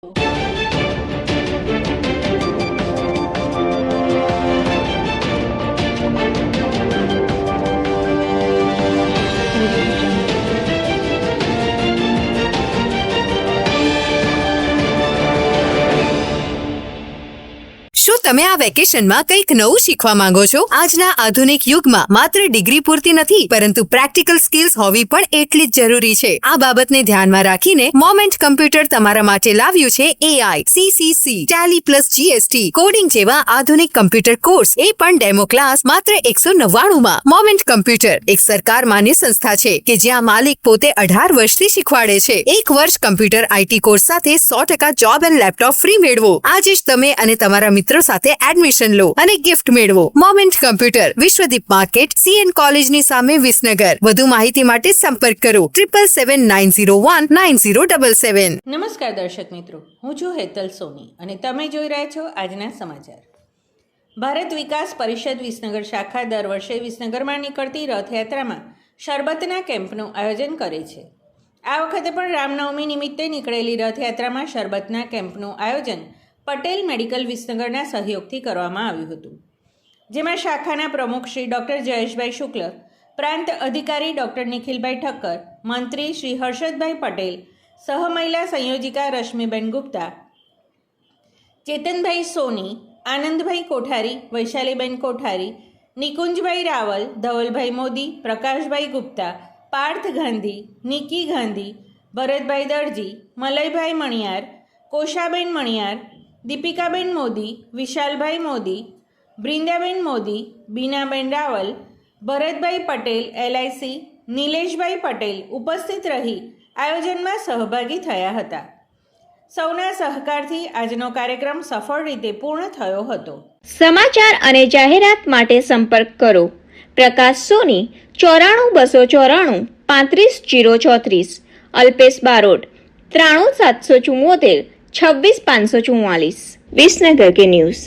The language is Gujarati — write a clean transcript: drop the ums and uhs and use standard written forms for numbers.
શું તમે આ વેકેશનમાં કંઈક નવું શીખવા માંગો છો? આજના આધુનિક યુગમાં માત્ર ડિગ્રી પૂરતી નથી, પરંતુ પ્રેક્ટિકલ સ્કિલ્સ હોવી પણ એટલી જ જરૂરી છે. આ બાબતને ધ્યાનમાં રાખીને મોમેન્ટ કમ્પ્યુટર તમારા માટે લાવ્યું છે AI, CCC, Tally plus GST, coding જેવા આધુનિક કમ્પ્યુટર કોર્સ, એ પણ ડેમો ક્લાસ માત્ર 199 માં. મોમેન્ટ કમ્પ્યુટર એક સરકાર માન્ય સંસ્થા છે કે જ્યાં માલિક પોતે 18 વર્ષથી શીખવાડે છે. 1 વર્ષ કમ્પ્યુટર IT કોર્સ સાથે 100% જોબ એન્ડ લેપટોપ ફ્રી મેળવો. આજે જ તમે અને તમારા મિત્રો સાથે એડમિશન લો અને ગિફ્ટ મેળવો. Moment computer, Vishwadeep market, CN કોલેજની સામે, વિસનગર. વધુ માહિતી માટે સંપર્ક કરો 7779019077. નમસ્કાર દર્શક મિત્રો, હું છું હેતલ સોની અને તમે જોઈ રહ્યા છો આજના સમાચાર. ભારત વિકાસ પરિષદ વિસનગર શાખા દર વર્ષે વિસનગરમાં નીકળતી રથયાત્રામાં શરબતના કેમ્પનું આયોજન કરે છે. આ વખતે પણ રામનવમી નિમિત્તે નીકળેલી રથયાત્રામાં શરબતના કેમ્પનું આયોજન પટેલ મેડિકલ વિસનગરના સહયોગથી કરવામાં આવ્યું હતું, જેમાં શાખાના પ્રમુખ શ્રી ડૉક્ટર જયેશભાઈ શુક્લ, પ્રાંત અધિકારી ડૉક્ટર નિખિલભાઈ ઠક્કર, મંત્રી શ્રી હર્ષદભાઈ પટેલ, સહમહિલા સંયોજિકા રશ્મિબેન ગુપ્તા, ચેતનભાઈ સોની, આનંદભાઈ કોઠારી, વૈશાલીબેન કોઠારી, નિકુંજભાઈ રાવલ, ધવલભાઈ મોદી, પ્રકાશભાઈ ગુપ્તા, પાર્થ ગાંધી, નિકી ગાંધી, ભરતભાઈ દરજી, મલયભાઈ મણિયાર, કોશાબેન મણિયાર, દીપિકાબેન મોદી, વિશાલભાઈ મોદી, બ્રિંદાબેન મોદી, બીનાબેન રાવલ, ભરતભાઈ પટેલ, LIC, નિલેશભાઈ પટેલ ઉપસ્થિત રહી આયોજનમાં સહભાગી થયા હતા. સૌના સહકારથી આજનો કાર્યક્રમ સફળ રીતે પૂર્ણ થયો હતો. સમાચાર અને જાહેરાત માટે સંપર્ક કરો પ્રકાશ સોની 94 294 35 034, અલ્પેશ બારોટ 93 774 26 544. વિસનગર કે ન્યૂઝ.